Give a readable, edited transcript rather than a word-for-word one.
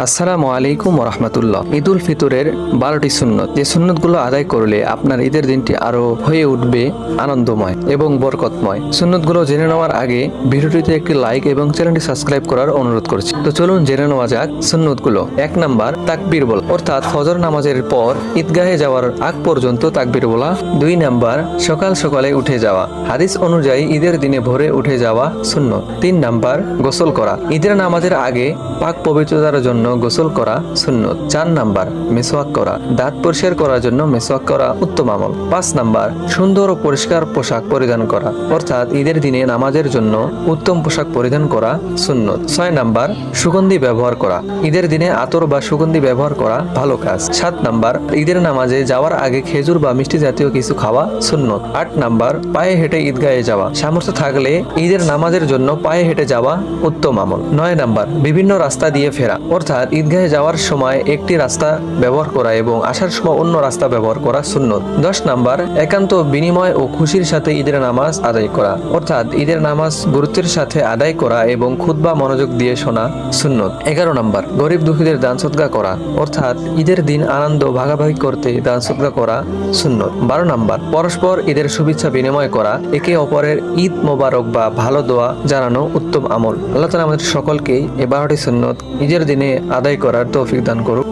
আসসালামু আলাইকুম রহমতুল্লাহ। ঈদুল ফিতরের 12টি সুন্নত, যে সুন্নতগুলো আদায় করলে আপনার ঈদের দিনটি আরো হয়ে উঠবে আনন্দময় এবং বরকতময়। সুন্নতগুলো জেনে নেওয়ার আগে ভিডিওটিতে একটি লাইক এবং চ্যানেলটি সাবস্ক্রাইব করার অনুরোধ করছি। তো চলুন জেনে নেওয়া যাক সুন্নতগুলো। 1 নাম্বার, তাকবীর বলা, অর্থাৎ ফজর নামাজের পর ঈদগাহে যাওয়ার আগ পর্যন্ত তাকবীর বলা। 2 নাম্বার, সকাল সকালে উঠে যাওয়া, হাদিস অনুযায়ী ঈদের দিনে ভোরে উঠে যাওয়া সুন্নত। 3 নাম্বার, গোসল করা, ঈদের নামাজের আগে পাক পবিত্রতার জন্য গোসল করা সুন্নত। 4 নাম্বার, মেসওয়াক করা, দাঁত পরিষ্কার করার জন্য মেসওয়াক করা উত্তম আমল। 5 নাম্বার, সুন্দর ও পরিষ্কার পোশাক পরিধান করা, অর্থাৎ ঈদের দিনে নামাজের জন্য উত্তম পোশাক পরিধান করা সুন্নত। 6 নাম্বার, সুগন্ধি ব্যবহার করা, ঈদের দিনে আতর বা সুগন্ধি ব্যবহার করা ভালো কাজ। 7 নাম্বার, ঈদের নামাজে যাওয়ার আগে খেজুর বা মিষ্টি জাতীয় কিছু খাওয়া সুন্নত। 8 নাম্বার, পায়ে হেঁটে ঈদগাহে যাওয়া, সামর্থ্য থাকলে ঈদের নামাজের জন্য পায়ে হেঁটে যাওয়া উত্তম আমল। 9 নাম্বার, বিভিন্ন রাস্তা দিয়ে ফেরা, অর্থাৎ ঈদগাহে যাওয়ার সময় একটি রাস্তা ব্যবহার করা এবং আসার সময় অন্য রাস্তা ব্যবহার করা সুন্নত। 10 নাম্বার, একান্ত বিনিময় ও খুশির সাথে ঈদের নামাজ আদায় করা, অর্থাৎ ঈদের নামাজ গুরুত্বের সাথে আদায় করা এবং খুতবা মনোযোগ দিয়ে শোনা সুন্নত। 11 নাম্বার, গরিব দুঃখীদের দান সদকা করা, অর্থাৎ ঈদের দিন আনন্দ ভাগাভাগি করতে দান সদকা করা সুন্নত। 12 নাম্বার, পরস্পর ঈদের শুভেচ্ছা বিনিময় করা, একে অপরের ঈদ মোবারক বা ভালো দোয়া জানানো উত্তম আমল। আল্লাহ তাআলা আমাদের সকলকেই এই 12টি সুন্নত ঈদের দিনে আদায় করার তৌফিক দান করুক।